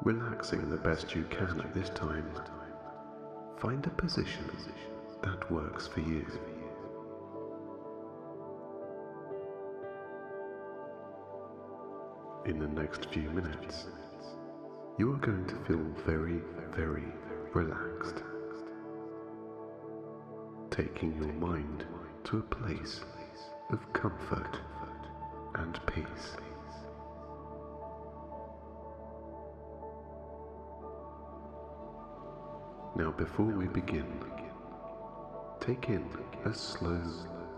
Relaxing the best you can at this time, find a position that works for you. In the next few minutes, you are going to feel very, very relaxed, taking your mind to a place of comfort and peace. Now, before we begin, take in a slow,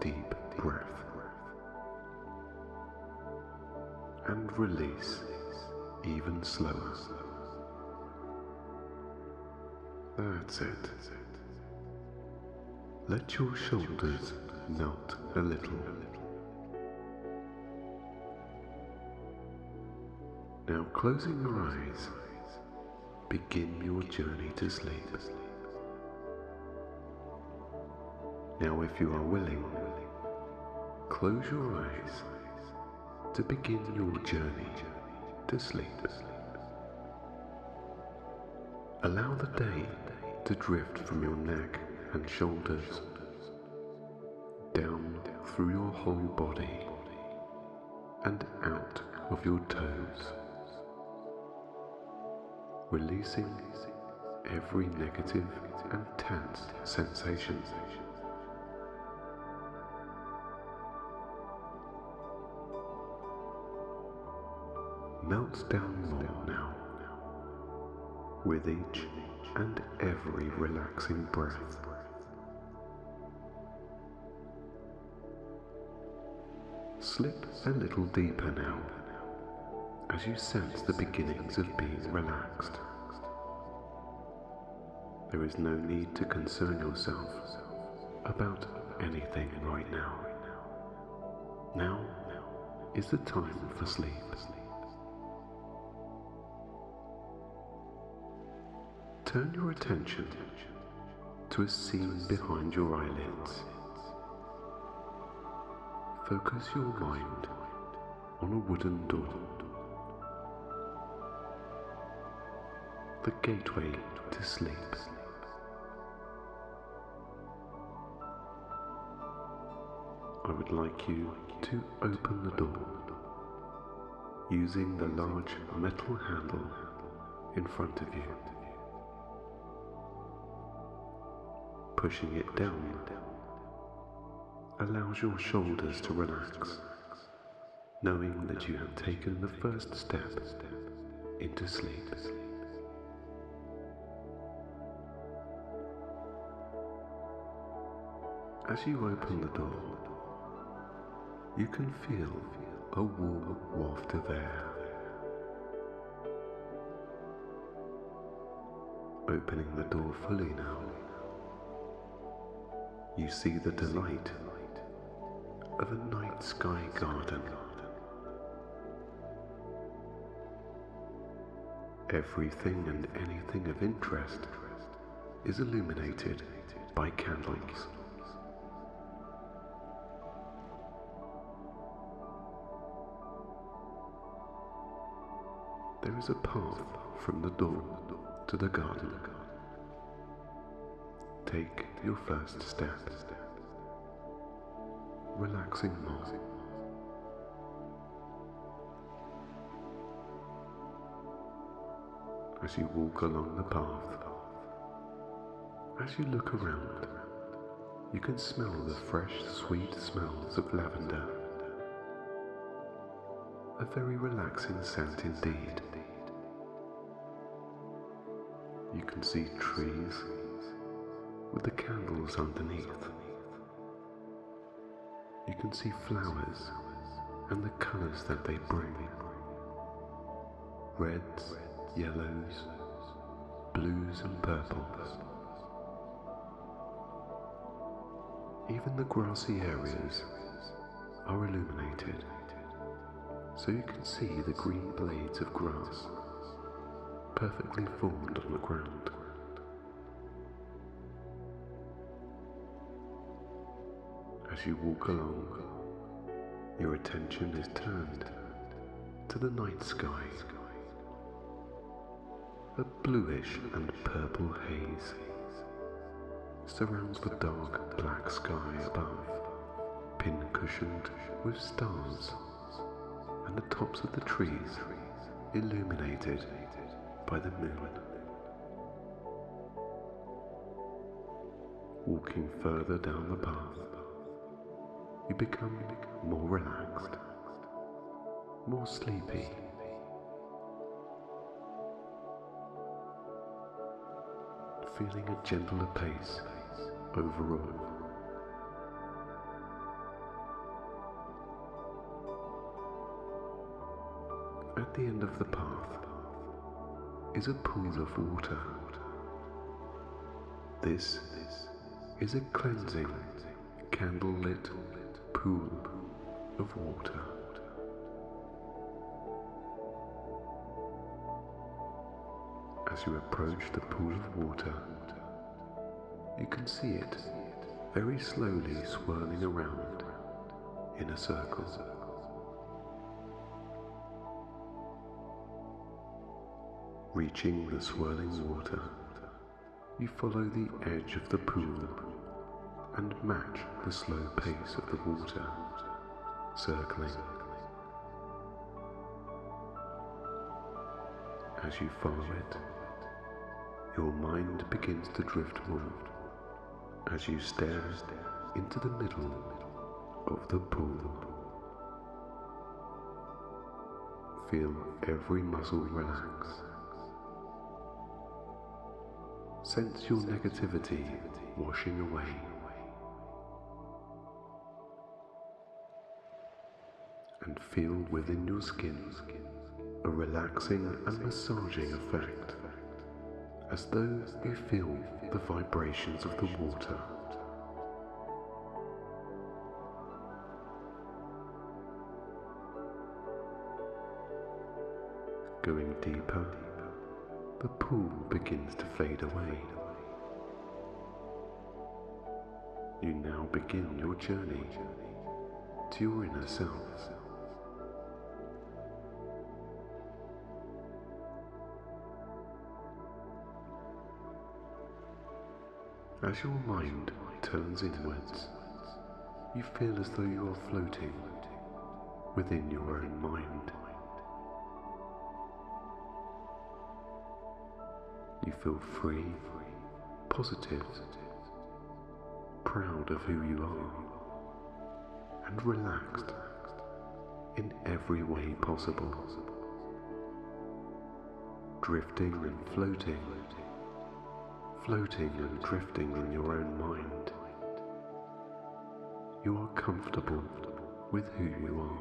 deep breath and release even slower. That's it. Let your shoulders melt a little. Now, closing your eyes, begin your journey to sleep. Now, if you are willing, close your eyes to begin your journey to sleep. Allow the day to drift from your neck and shoulders down through your whole body and out of your toes, releasing every negative and tense sensation. Melt down more now, with each and every relaxing breath. Slip a little deeper now, as you sense the beginnings of being relaxed. There is no need to concern yourself about anything right now. Now is the time for sleep. Turn your attention to a scene behind your eyelids. Focus your mind on a wooden door, the gateway to sleep. I would like you to open the door using the large metal handle in front of you. Pushing it down allows your shoulders to relax, knowing that you have taken the first step into sleep. As you open the door, you can feel a warm waft of air. Opening the door fully now, you see the delight of a night sky garden. Everything and anything of interest is illuminated by candles. There is a path from the door to the garden. Take your first step, relaxing more. As you walk along the path, as you look around, you can smell the fresh, sweet smells of lavender. A very relaxing scent indeed. You can see trees with the candles underneath. You can see flowers and the colours that they bring. Reds, yellows, blues and purples. Even the grassy areas are illuminated, so you can see the green blades of grass perfectly formed on the ground. As you walk along, your attention is turned to the night sky. A bluish and purple haze surrounds the dark black sky above, pin-cushioned with stars, and the tops of the trees illuminated by the moon. Walking further down the path, you become more relaxed, more sleepy. Feeling a gentler pace overall. At the end of the path is a pool of water. This is a cleansing, candle-lit pool of water. As you approach the pool of water, you can see it very slowly swirling around in a circle. Reaching the swirling water, you follow the edge of the pool and match the slow pace of the water, circling. As you follow it, your mind begins to drift more as you stare into the middle of the pool. Feel every muscle relax. Sense your negativity washing away. And feel within your skin a relaxing and massaging effect, as though you feel the vibrations of the water. Going deeper, the pool begins to fade away. You now begin your journey to your inner self. As your mind turns inwards, you feel as though you are floating within your own mind. You feel free, positive, proud of who you are, and relaxed in every way possible. Drifting and floating and drifting in your own mind. You are comfortable with who you are.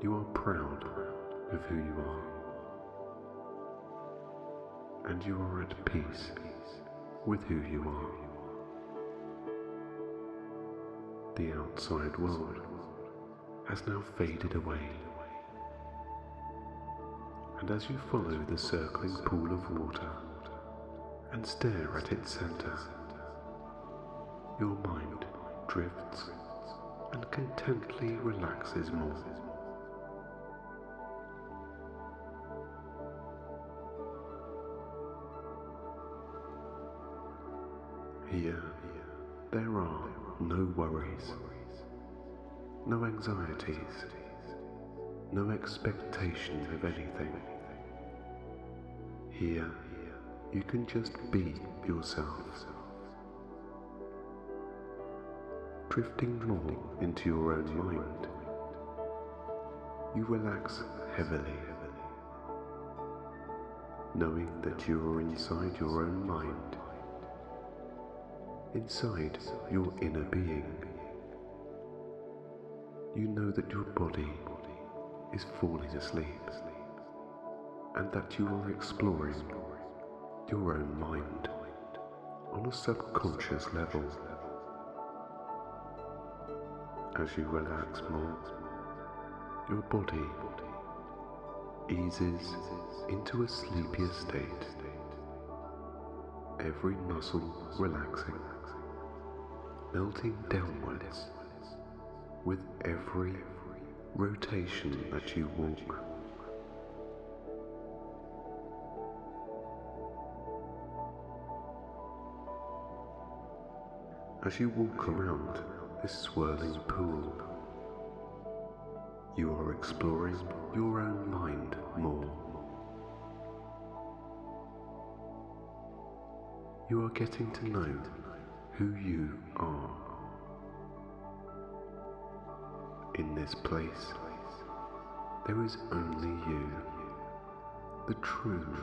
You are proud of who you are. And you are at peace with who you are. The outside world has now faded away. And as you follow the circling pool of water and stare at its center, your mind drifts and contently relaxes more. Here, there are no worries, no anxieties, no expectation of anything. Here, you can just be yourself, drifting more into your own mind. You relax heavily, knowing that you are inside your own mind, inside your inner being. You know that your body is falling asleep, and that you are exploring your own mind on a subconscious level. As you relax more, your body eases into a sleepier state, every muscle relaxing, melting downwards with every rotation that you walk. As you walk around this swirling pool, you are exploring your own mind more. You are getting to know who you are. In this place, there is only you, the true,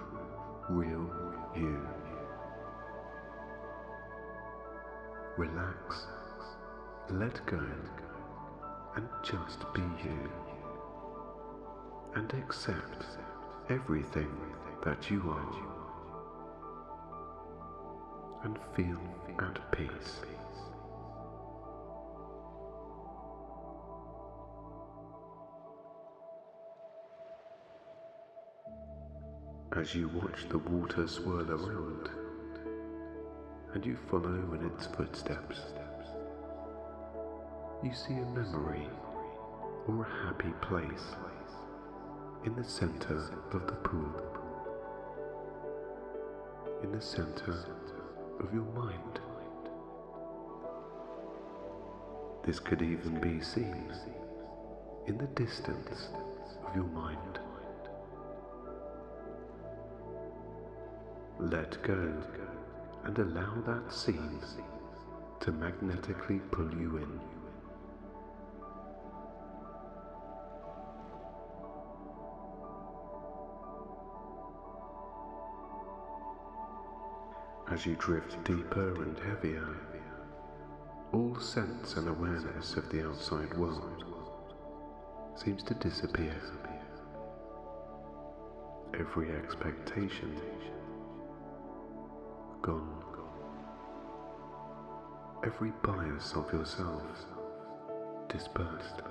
real you. Relax, let go, and just be you. And accept everything that you are. And feel at peace. As you watch the water swirl around, and you follow in its footsteps, you see a memory or a happy place in the center of the pool, in the center of your mind. This could even be seen in the distance of your mind. Let go and allow that scene to magnetically pull you in. As you drift deeper and heavier, all sense and awareness of the outside world seems to disappear. Every expectation gone. Every bias of yourself dispersed.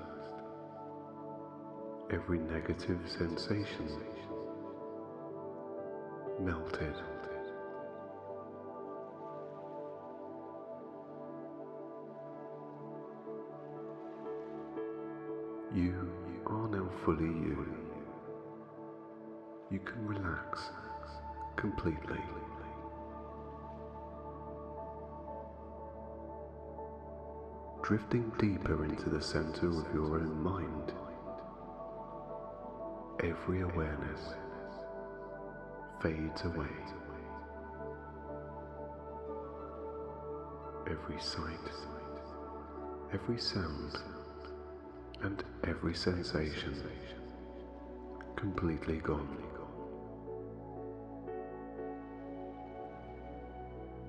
Every negative sensation melted. You are now fully you. You can relax completely. Drifting deeper into the center of your own mind, every awareness fades away. Every sight, every sound, and every sensation completely gone.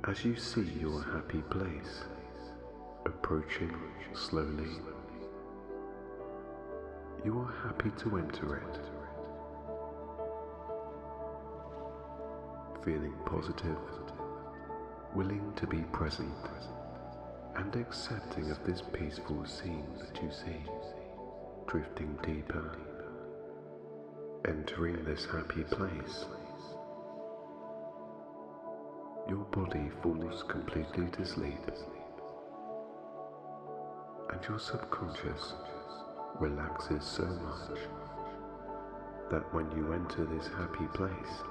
As you see your happy place approaching slowly, you are happy to enter it, feeling positive, willing to be present, and accepting of this peaceful scene that you see, drifting deeper, entering this happy place. Your body falls completely to sleep, and your subconscious relaxes so much that when you enter this happy place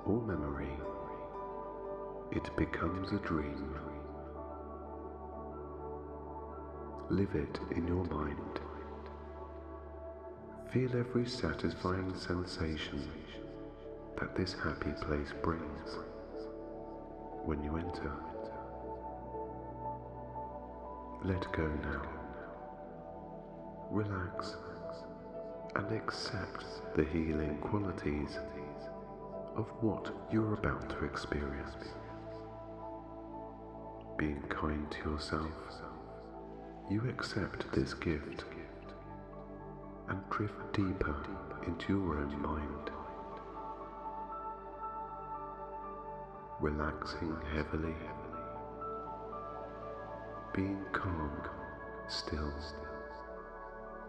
or memory, it becomes a dream. Live it in your mind. Feel every satisfying sensation that this happy place brings when you enter. Let go now. Relax and accept the healing qualities of what you're about to experience. Being kind to yourself, you accept this gift and drift deeper into your own mind, relaxing heavily, being calm, still,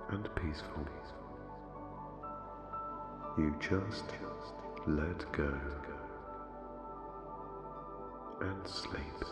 and peaceful. You just let go and sleep.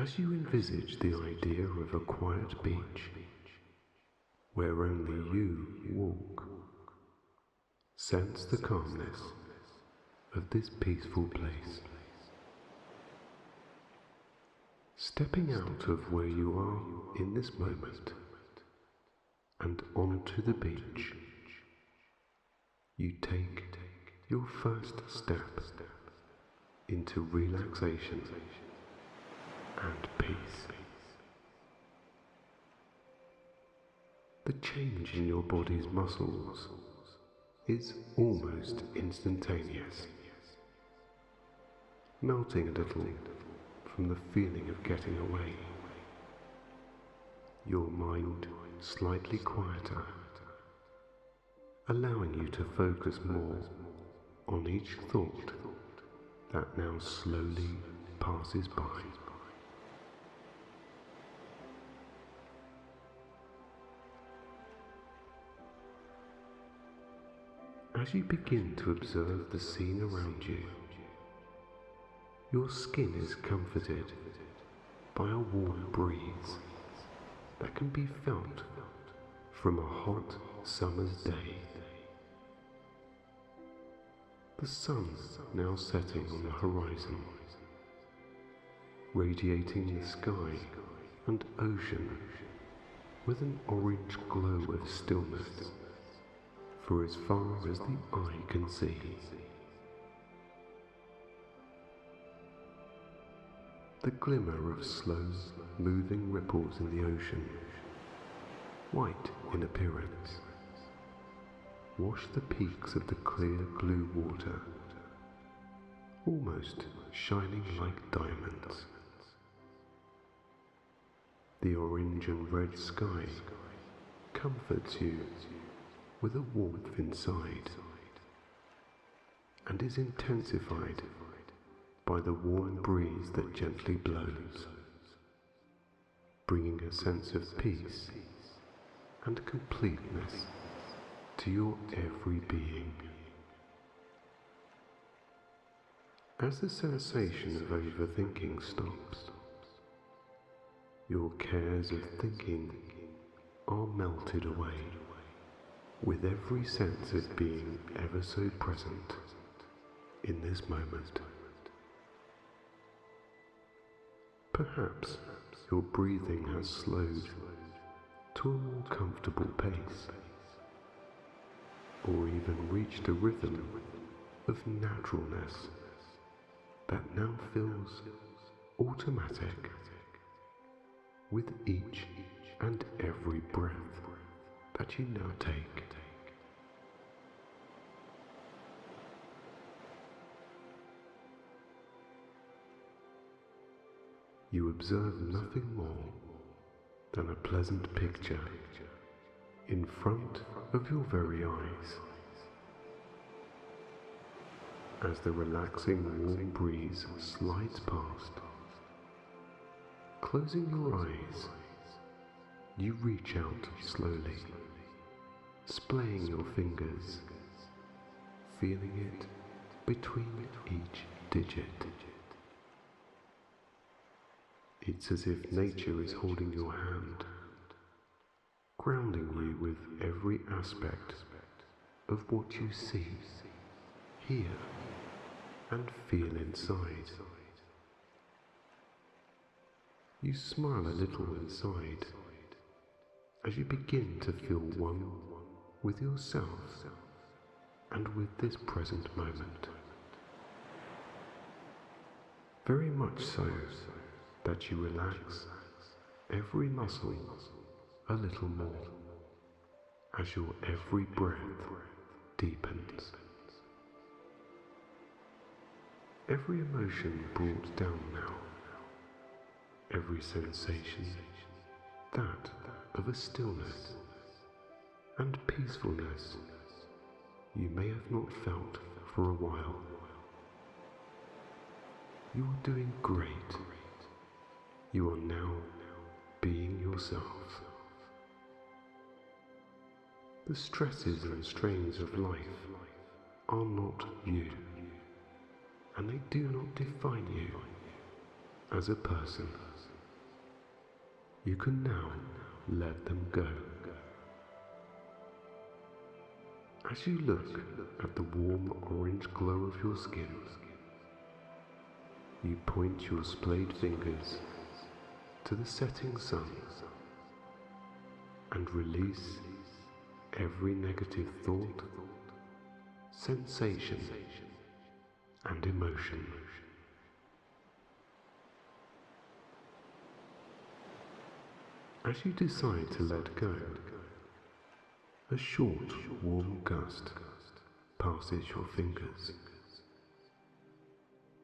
As you envisage the idea of a quiet beach, where only you walk, sense the calmness of this peaceful place. Stepping out of where you are in this moment and onto the beach, you take your first step into relaxation and peace. The change in your body's muscles is almost instantaneous, melting a little from the feeling of getting away. Your mind slightly quieter, allowing you to focus more on each thought that now slowly passes by. As you begin to observe the scene around you, your skin is comforted by a warm breeze that can be felt from a hot summer's day. The sun now setting on the horizon, radiating the sky and ocean with an orange glow of stillness for as far as the eye can see. The glimmer of slow, moving ripples in the ocean, white in appearance, wash the peaks of the clear blue water, almost shining like diamonds. The orange and red sky comforts you with a warmth inside, and is intensified by the warm breeze that gently blows, bringing a sense of peace and completeness to your every being. As the sensation of overthinking stops, your cares of thinking are melted away, with every sense of being ever so present in this moment. Perhaps your breathing has slowed to a more comfortable pace, or even reached a rhythm of naturalness that now feels automatic with each and every breath that you now take. You observe nothing more than a pleasant picture in front of your very eyes, as the relaxing warm breeze slides past. Closing your eyes, you reach out slowly, splaying your fingers, feeling it between each digit. It's as if nature is holding your hand, grounding you with every aspect of what you see, hear, and feel inside. You smile a little inside as you begin to feel one with yourself and with this present moment. Very much so that you relax every muscle a little more as your every breath deepens. Every emotion brought down now, every sensation, that of a stillness and peacefulness you may have not felt for a while. You are doing great. You are now being yourself. The stresses and strains of life are not you, and they do not define you as a person. You can now let them go. As you look at the warm orange glow of your skin, you point your splayed fingers to the setting sun and release every negative thought, sensation, and emotion. As you decide to let go, a short, warm gust passes your fingers,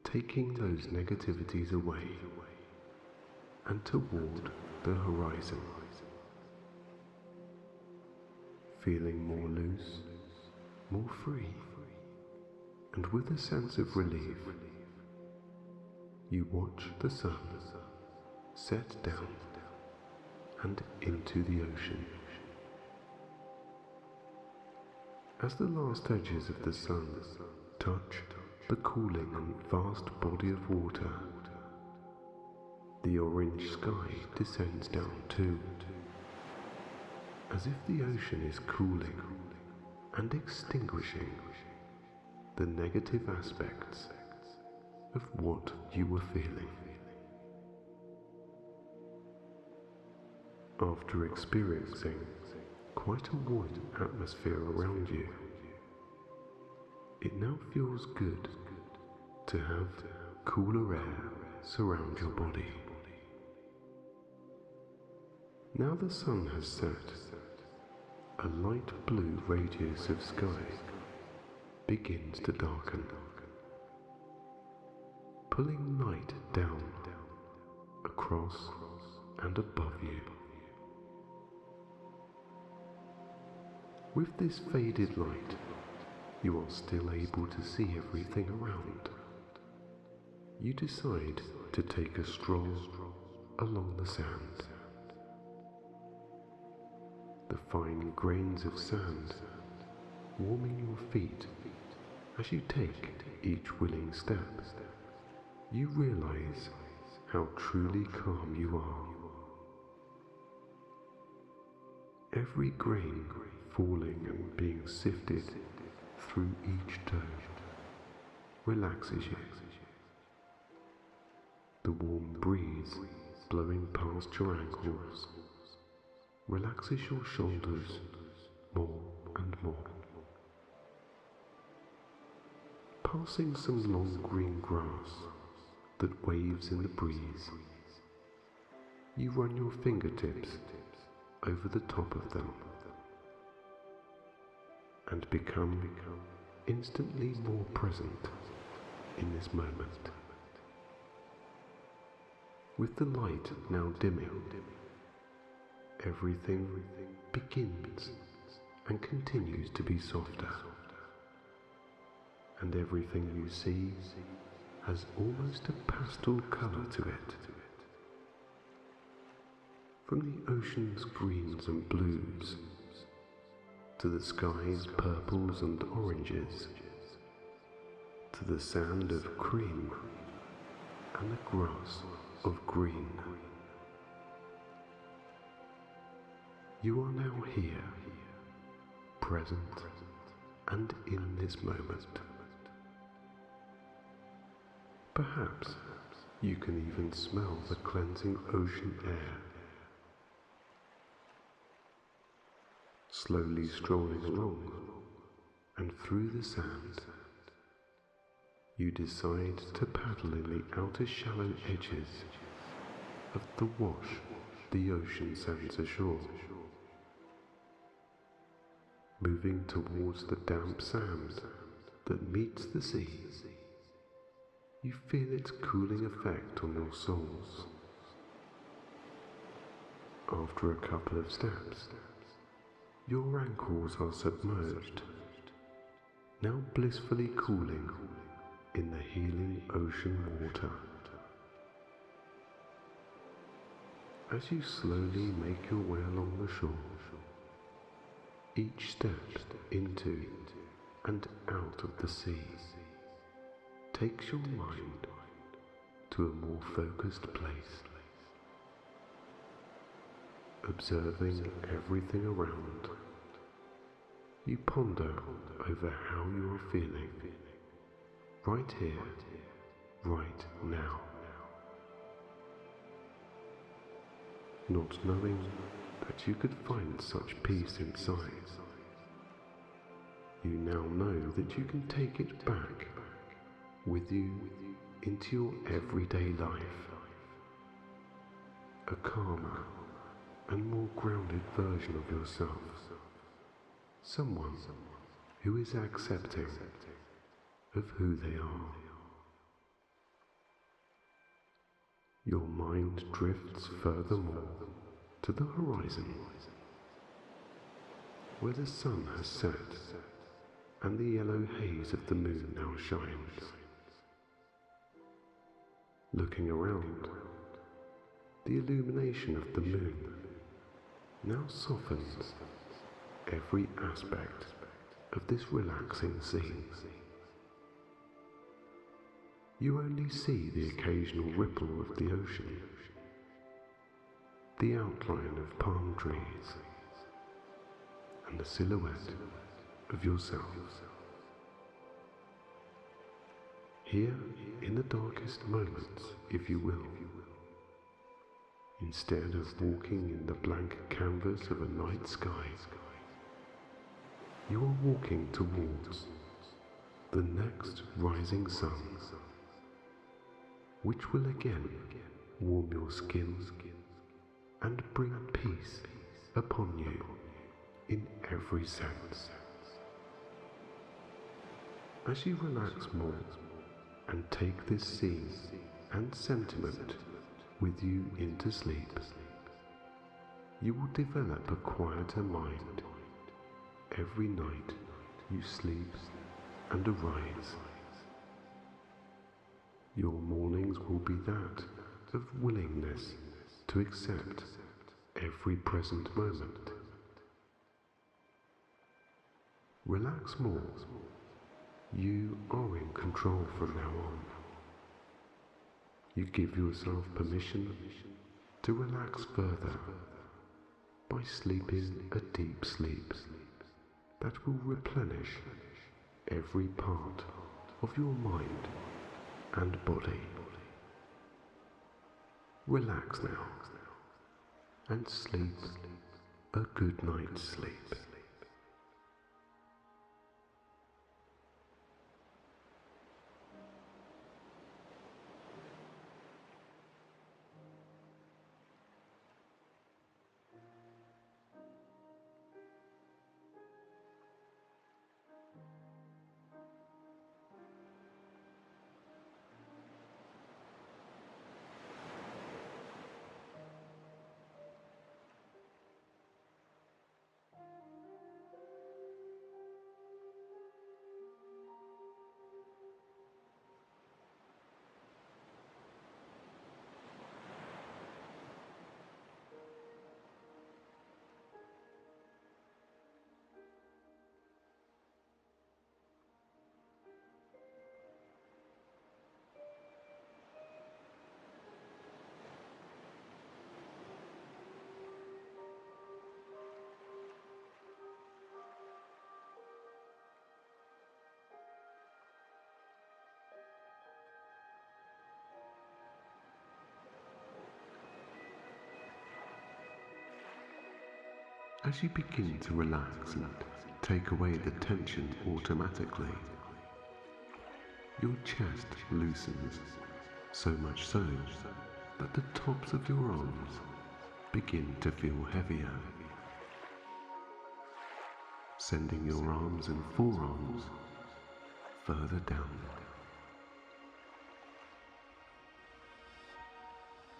taking those negativities away and toward the horizon. Feeling more loose, more free, and with a sense of relief, you watch the sun set down and into the ocean. As the last edges of the sun touch the cooling and vast body of water, the orange sky descends down too, as if the ocean is cooling and extinguishing the negative aspects of what you were feeling. After experiencing quite a warm atmosphere around you, it now feels good to have cooler air surround your body. Now the sun has set, a light blue radius of sky begins to darken, pulling light down, across and above you. With this faded light, you are still able to see everything around. You decide to take a stroll along the sand. The fine grains of sand warming your feet as you take each willing step. You realize how truly calm you are. Every grain falling and being sifted through each toe relaxes you. The warm breeze blowing past your ankles relaxes your shoulders more and more. Passing some long green grass that waves in the breeze, you run your fingertips over the top of them and become instantly more present in this moment. With the light now dimming, everything begins and continues to be softer, and everything you see has almost a pastel colour to it. From the ocean's greens and blues, to the sky's purples and oranges, to the sand of cream and the grass of green. You are now here, present and in this moment. Perhaps you can even smell the cleansing ocean air. Slowly strolling along and through the sand, you decide to paddle in the outer shallow edges of the wash the ocean sends ashore. Moving towards the damp sand that meets the sea, you feel its cooling effect on your soles. After a couple of steps, your ankles are submerged, now blissfully cooling in the healing ocean water. As you slowly make your way along the shore, each step into and out of the sea takes your mind to a more focused place. observing everything around. You ponder over how you are feeling, right here, right now. Not knowing that you could find such peace inside, you now know that you can take it back with you into your everyday life, a calmer and more grounded version of yourself, someone who is accepting of who they are. Your mind drifts furthermore to the horizon, where the sun has set and the yellow haze of the moon now shines. Looking around, the illumination of the moon now softens every aspect of this relaxing scene. You only see the occasional ripple of the ocean, the outline of palm trees, and the silhouette of yourself. Here, in the darkest moments, if you will, instead of walking in the blank canvas of a night sky, you are walking towards the next rising sun, which will again warm your skin and bring peace upon you in every sense. As you relax more and take this scene and sentiment with you into sleep, you will develop a quieter mind every night you sleep and arise. Your mornings will be that of willingness to accept every present moment. Relax more. You are in control from now on. You give yourself permission to relax further by sleeping a deep sleep that will replenish every part of your mind and body. Relax now and sleep a good night's sleep. As you begin to relax and take away the tension automatically, your chest loosens, so much so that the tops of your arms begin to feel heavier, sending your arms and forearms further down.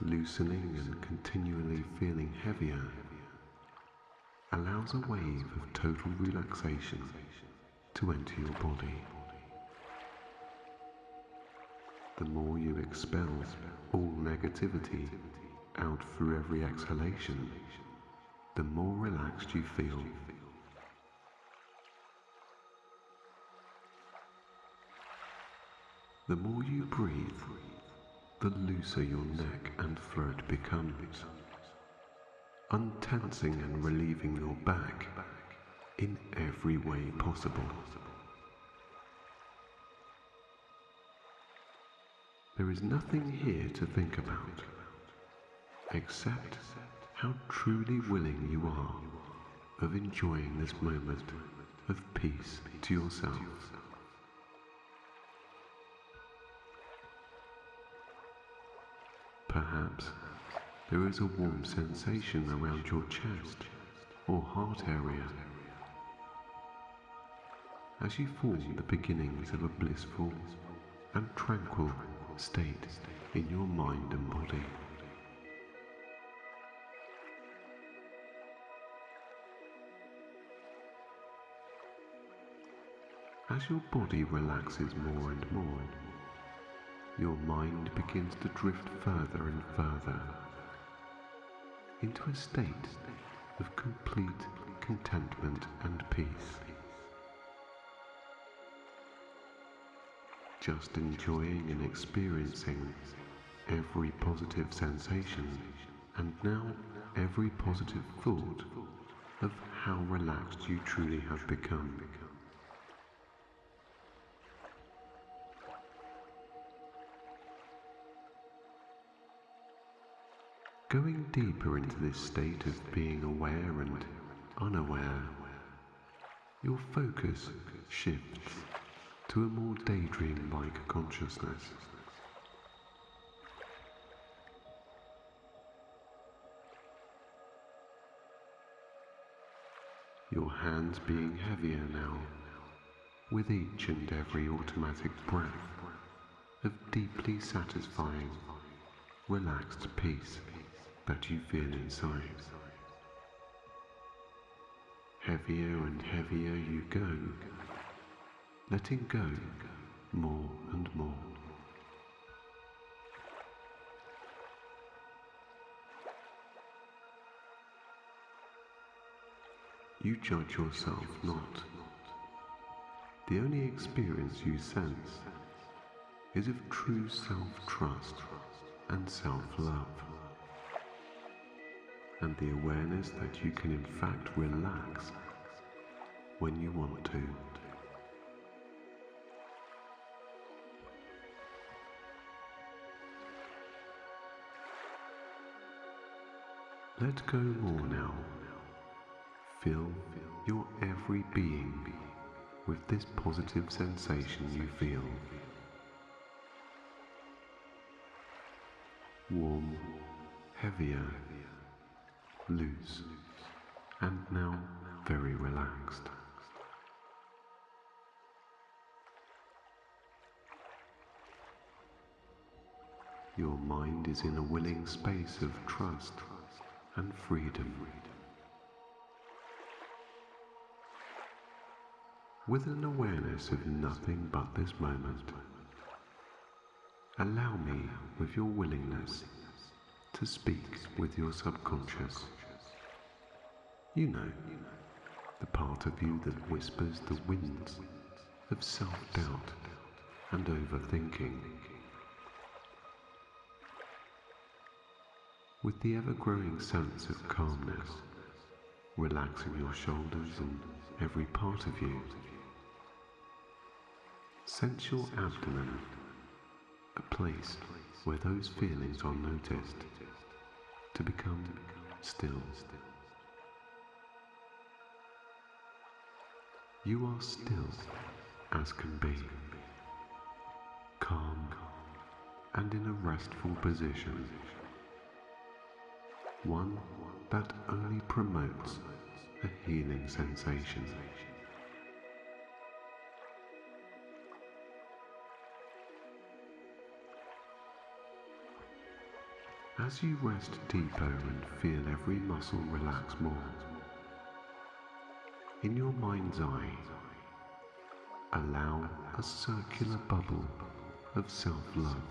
Loosening and continually feeling heavier allows a wave of total relaxation to enter your body. The more you expel all negativity out through every exhalation, the more relaxed you feel. The more you breathe, the looser your neck and throat becomes, untensing and relieving your back in every way possible. There is nothing here to think about, except how truly willing you are of enjoying this moment of peace to yourself. Perhaps there is a warm sensation around your chest or heart area as you form the beginnings of a blissful and tranquil state in your mind and body. As your body relaxes more and more, your mind begins to drift further and further into a state of complete contentment and peace. Just enjoying and experiencing every positive sensation and now every positive thought of how relaxed you truly have become. Going deeper into this state of being aware and unaware, your focus shifts to a more daydream-like consciousness. Your hands being heavier now, with each and every automatic breath of deeply satisfying, relaxed peace that you feel inside. Heavier and heavier you go, letting go more and more. You judge yourself not. The only experience you sense is of true self-trust and self-love, and the awareness that you can in fact relax when you want to. Let go more now. Fill your every being with this positive sensation you feel. Warm, heavier, loose, and now very relaxed. Your mind is in a willing space of trust and freedom. With an awareness of nothing but this moment, allow me, with your willingness, to speak with your subconscious. You know, the part of you that whispers the winds of self-doubt and overthinking. With the ever-growing sense of calmness, relaxing your shoulders and every part of you, sense your abdomen, a place where those feelings are noticed, to become still. You are still as can be, calm and in a restful position, one that only promotes a healing sensation. As you rest deeper and feel every muscle relax more, in your mind's eye, allow a circular bubble of self-love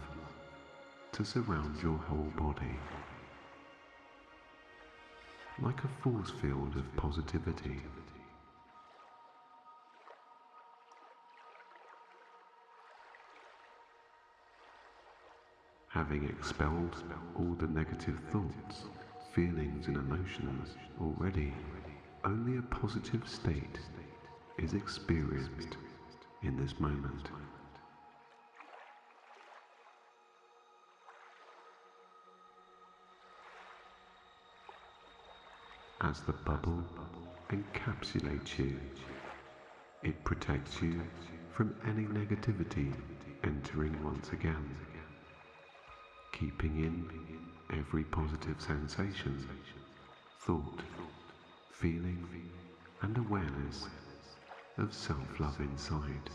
to surround your whole body, like a force field of positivity. Having expelled all the negative thoughts, feelings and emotions already, only a positive state is experienced in this moment. As the bubble encapsulates you, it protects you from any negativity entering once again, keeping in every positive sensation, thought, feeling, and awareness of self-love inside.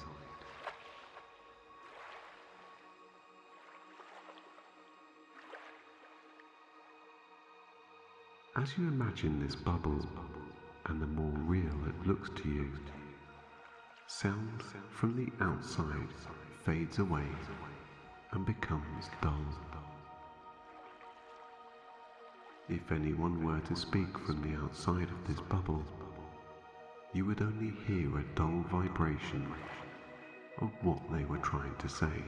As you imagine this bubble, and the more real it looks to you, sound from the outside fades away and becomes dull. If anyone were to speak from the outside of this bubble, you would only hear a dull vibration of what they were trying to say,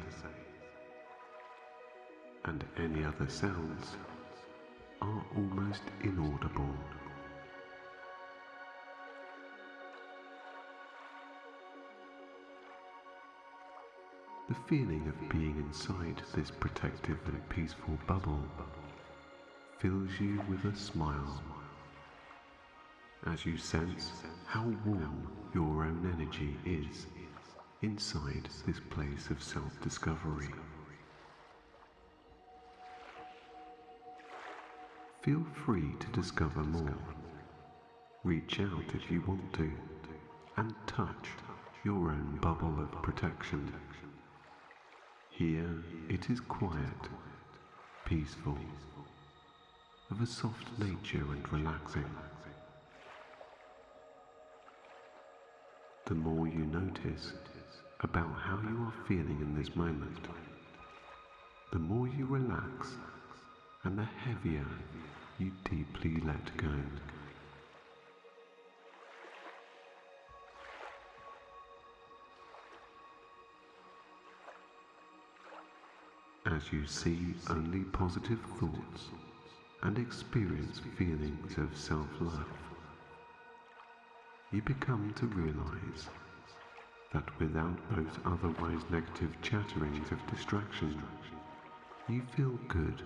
and any other sounds are almost inaudible. The feeling of being inside this protective and peaceful bubble fills you with a smile as you sense how warm your own energy is inside this place of self-discovery. Feel free to discover more. Reach out if you want to, and touch your own bubble of protection. Here it is quiet, peaceful, of a soft nature and relaxing. The more you notice about how you are feeling in this moment, the more you relax and the heavier you deeply let go. As you see only positive thoughts and experience feelings of self-love, you become to realize that without those otherwise negative chatterings of distraction, you feel good.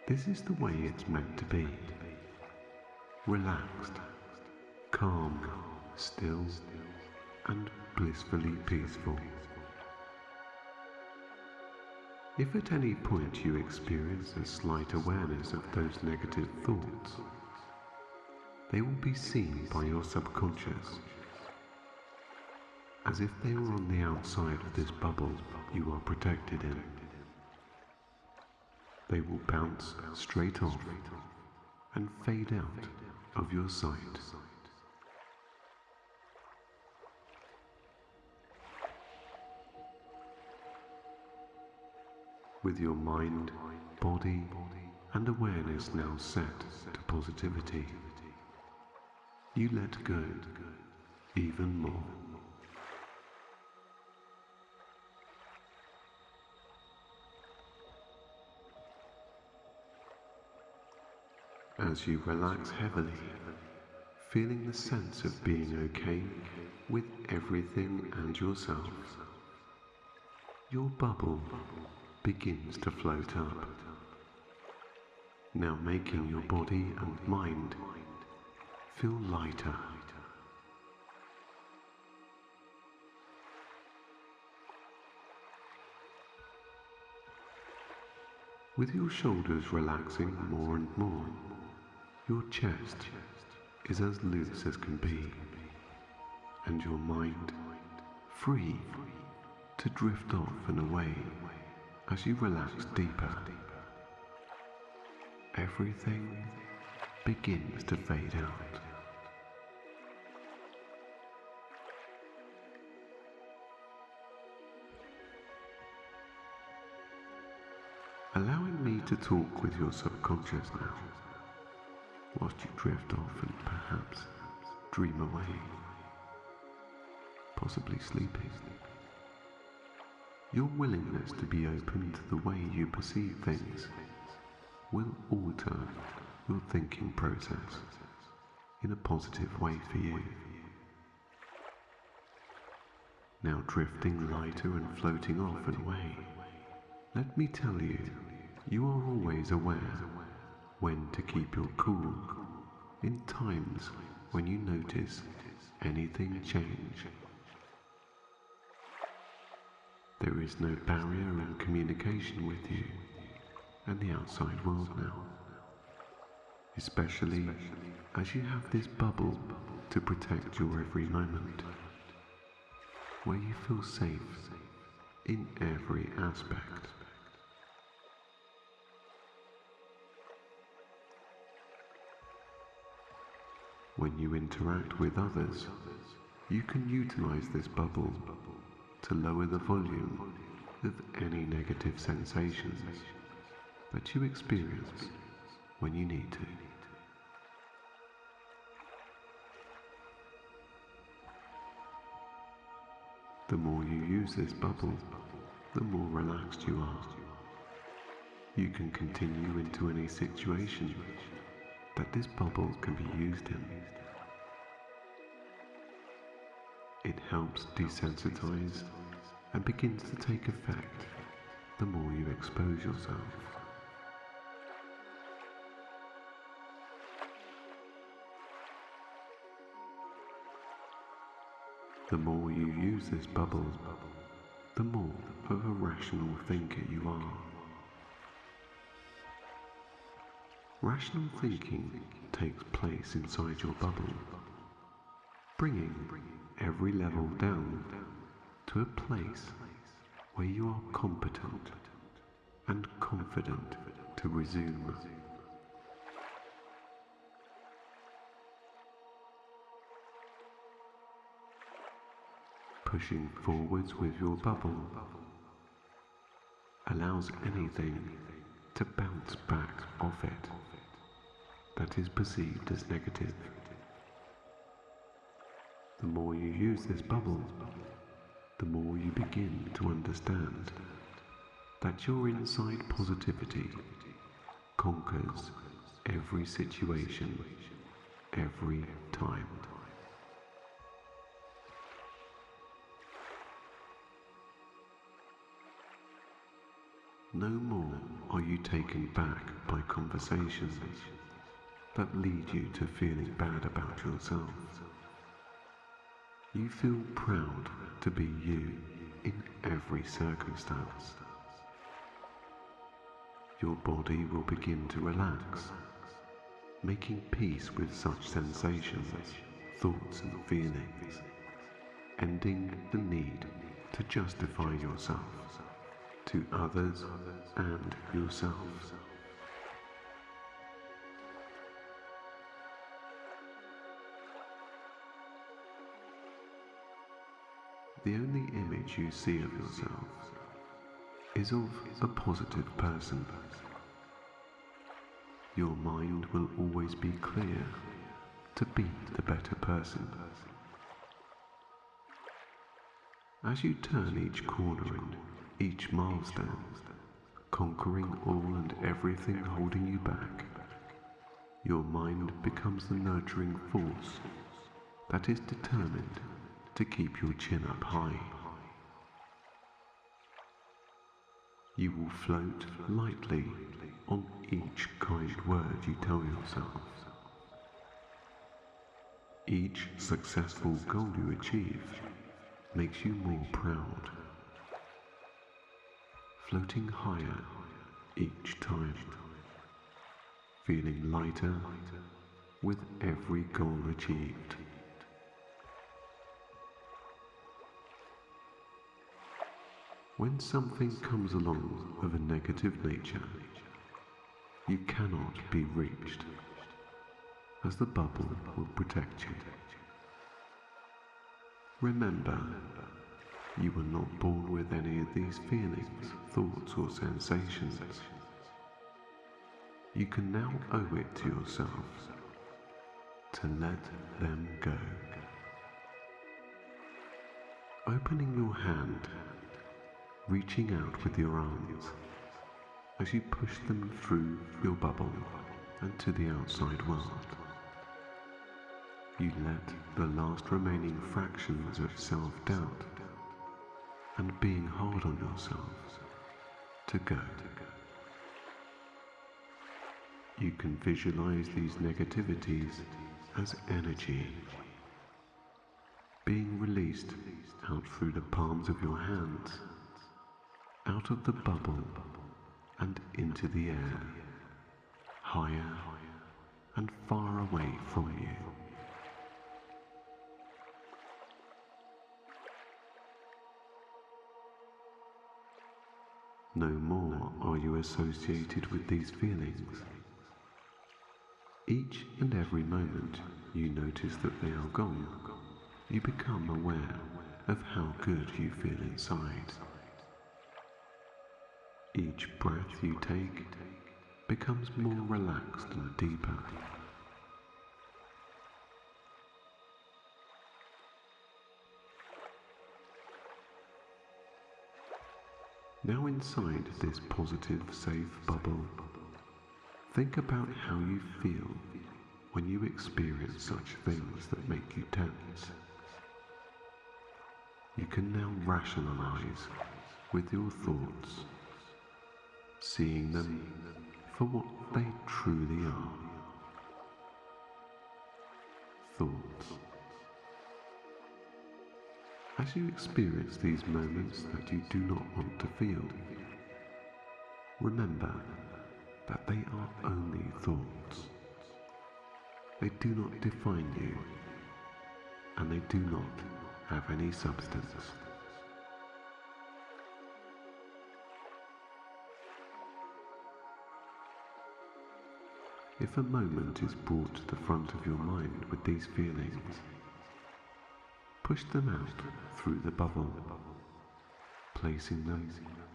This is the way it's meant to be. Relaxed, calm, still, and blissfully peaceful. If at any point you experience a slight awareness of those negative thoughts, they will be seen by your subconscious, as if they were on the outside of this bubble you are protected in. They will bounce straight off and fade out of your sight. With your mind, body, and awareness now set to positivity, you let go even more. As you relax heavily, feeling the sense of being okay with everything and yourself, your bubble begins to float up, now making your body and mind feel lighter. With your shoulders relaxing more and more, your chest is as loose as can be, and your mind free to drift off and away as you relax deeper. Everything begins to fade out. Allowing me to talk with your subconscious now, whilst you drift off and perhaps dream away. possibly sleeping. Your willingness to be open to the way you perceive things will alter your thinking process in a positive way for you. Now drifting lighter and floating off and away, let me tell you, you are always aware when to keep your cool in times when you notice anything change. There is no barrier in communication with you and the outside world now, especially as you have this bubble to protect your every moment, where you feel safe in every aspect. When you interact with others, you can utilize this bubble to lower the volume of any negative sensations that you experience when you need to. The more you use this bubble, the more relaxed you are. You can continue into any situation that this bubble can be used in. It helps desensitize and begins to take effect the more you expose yourself. The more you use this bubble, the more of a rational thinker you are. Rational thinking takes place inside your bubble, bringing every level down to a place where you are competent and confident to resume. Pushing forwards with your bubble allows anything to bounce back off it that is perceived as negative. The more you use this bubble, the more you begin to understand that your inside positivity conquers every situation, every time. No more are you taken back by conversations that lead you to feeling bad about yourself. You feel proud to be you in every circumstance. Your body will begin to relax, making peace with such sensations, thoughts and feelings, ending the need to justify yourself to others and yourself. The only image you see of yourself is of a positive person. Your mind will always be clear to be the better person. As you turn each corner and each milestone, conquering all and everything holding you back, your mind becomes the nurturing force that is determined to keep your chin up high. You will float lightly on each kind word you tell yourself. Each successful goal you achieve makes you more proud, floating higher each time, feeling lighter with every goal achieved. When something comes along of a negative nature, you cannot be reached, as the bubble will protect you. Remember, you were not born with any of these feelings, thoughts or sensations. You can now owe it to yourself to let them go. opening your hand, reaching out with your arms as you push them through your bubble and to the outside world. You let the last remaining fractions of self-doubt and being hard on yourself to go. You can visualize these negativities as energy being released out through the palms of your hands, out of the bubble and into the air, higher and far away from you. No more are you associated with these feelings. Each and every moment you notice that they are gone, you become aware of how good you feel inside. Each breath you take becomes more relaxed and deeper. Now inside this positive, safe bubble, think about how you feel when you experience such things that make you tense. You can now rationalize with your thoughts, seeing them for what they truly are. Thoughts. As you experience these moments that you do not want to feel, remember that they are only thoughts. They do not define you, and they do not have any substance. If a moment is brought to the front of your mind with these feelings, push them out through the bubble, placing them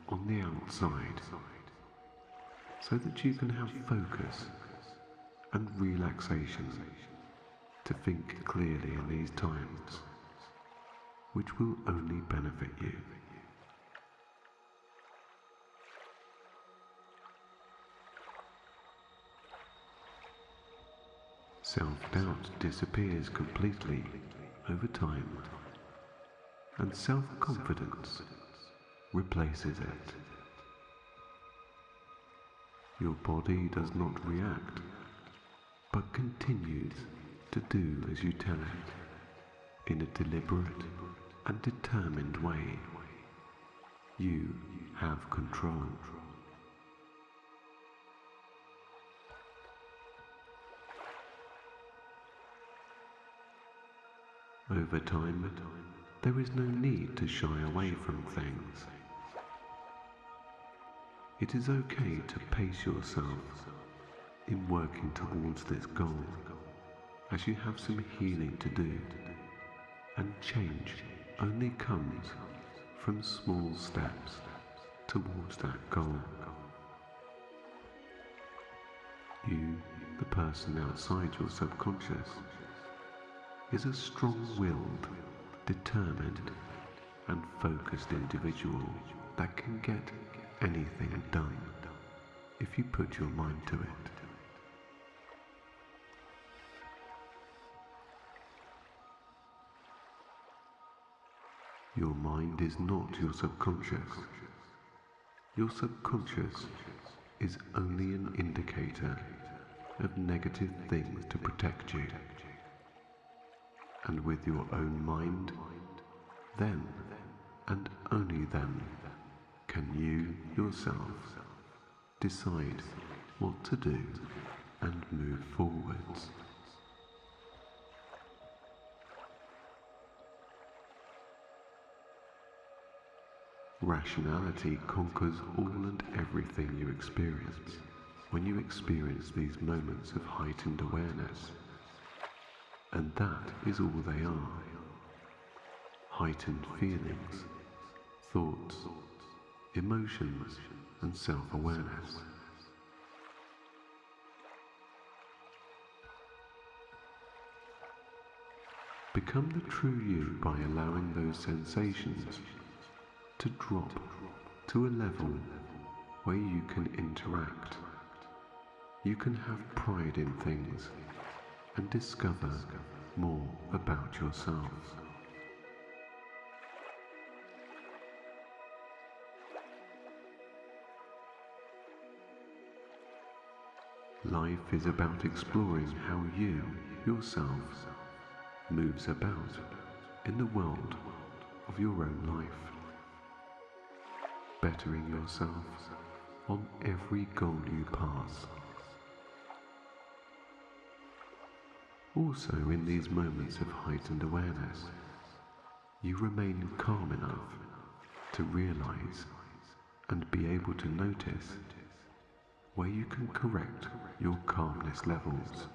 on the outside, so that you can have focus and relaxation to think clearly in these times, which will only benefit you. Self-doubt disappears completely over time, and self-confidence replaces it. Your body does not react, but continues to do as you tell it, in a deliberate and determined way. You have control. Over time, there is no need to shy away from things. It is okay to pace yourself in working towards this goal, as you have some healing to do, and change only comes from small steps towards that goal. You, the person outside your subconscious, is a strong-willed, determined and focused individual that can get anything done if you put your mind to it. Your mind is not your subconscious. Your subconscious is only an indicator of negative things to protect you. And with your own mind, then and only then can you yourself decide what to do and move forwards. Rationality conquers all and everything you experience when you experience these moments of heightened awareness. And that is all they are. Heightened feelings, thoughts, emotions, and self-awareness. become the true you by allowing those sensations to drop to a level where you can interact. You can have pride in things and discover more about yourself. Life is about exploring how you, yourself, moves about in the world of your own life, bettering yourself on every goal you pass. Also, in these moments of heightened awareness, you remain calm enough to realize and be able to notice where you can correct your calmness levels,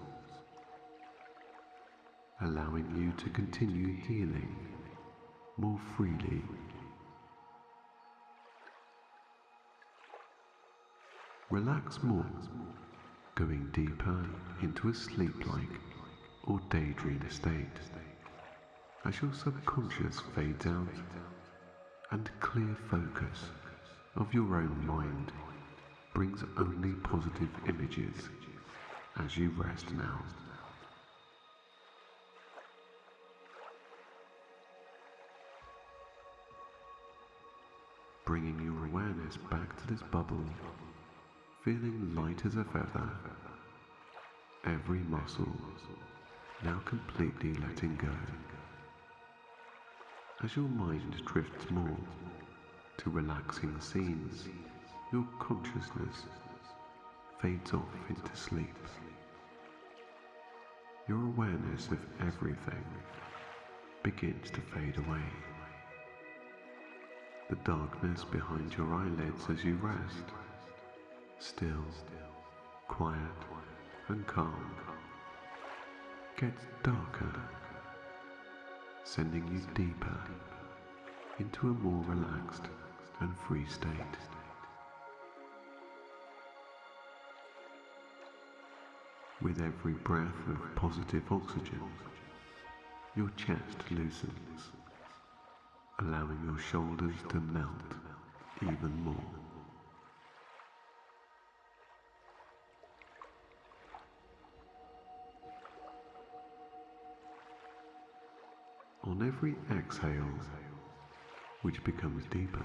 allowing you to continue healing more freely. Relax more, going deeper into a sleep-like or daydream state as your subconscious fades out and clear focus of your own mind brings only positive images as you rest now. Bringing your awareness back to this bubble, feeling light as a feather, every muscle now completely letting go, as your mind drifts more to relaxing scenes. Your consciousness fades off into sleep. Your awareness of everything begins to fade away. The darkness behind your eyelids as you rest, still, quiet and calm, gets darker, sending you deeper into a more relaxed and free state. With every breath of positive oxygen, your chest loosens, allowing your shoulders to melt even more. On every exhale, which becomes deeper,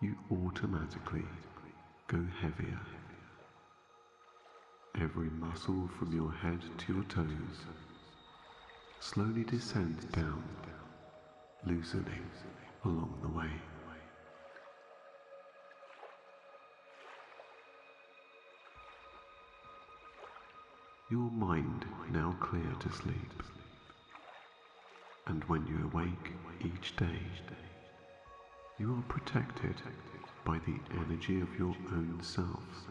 you automatically go heavier. Every muscle from your head to your toes slowly descends down, loosening along the way. Your mind now clear to sleep, and when you awake each day, you are protected by the energy of your own self,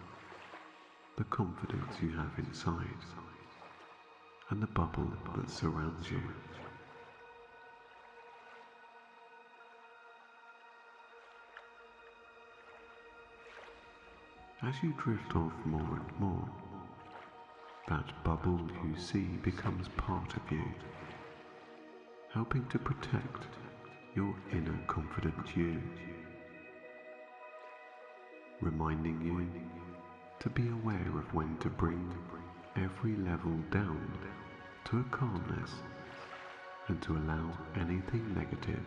the confidence you have inside, and the bubble that surrounds you. As you drift off more and more, that bubble you see becomes part of you, helping to protect your inner confident you, reminding you to be aware of when to bring every level down to a calmness and to allow anything negative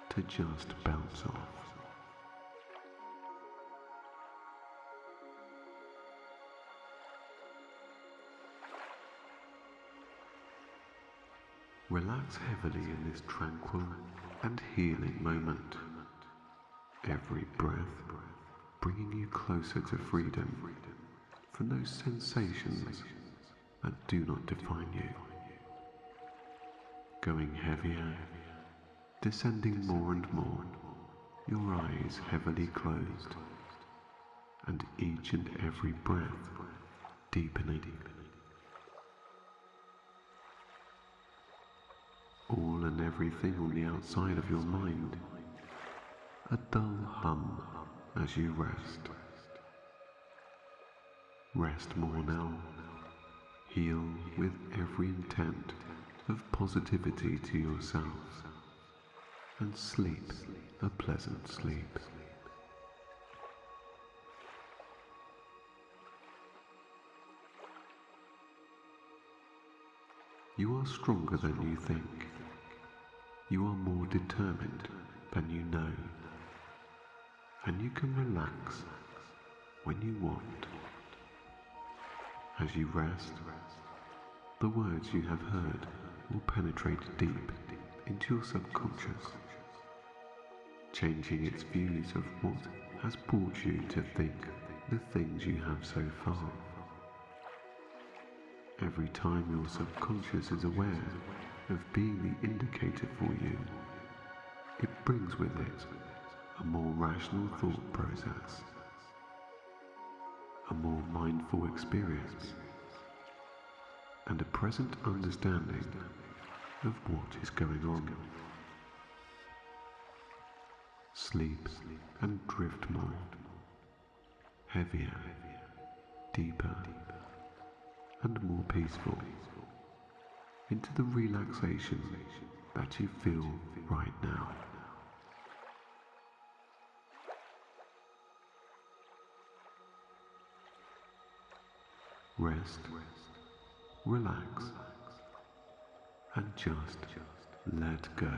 to just bounce off. Relax heavily in this tranquil and healing moment, every breath bringing you closer to freedom from those sensations that do not define you. Going heavier, descending more and more, your eyes heavily closed, and each and every breath deepening. All and everything on the outside of your mind, a dull hum as you rest. Rest more now, heal with every intent of positivity to yourself and sleep a pleasant sleep. You are stronger than you think. You are more determined than you know. And you can relax when you want. As you rest, the words you have heard will penetrate deep into your subconscious, changing its views of what has brought you to think the things you have so far. Every time your subconscious is aware of being the indicator for you, it brings with it a more rational thought process, a more mindful experience, and a present understanding of what is going on. Sleep and drift more, heavier, deeper, and more peaceful, into the relaxation that you feel right now. Rest, relax, and just let go.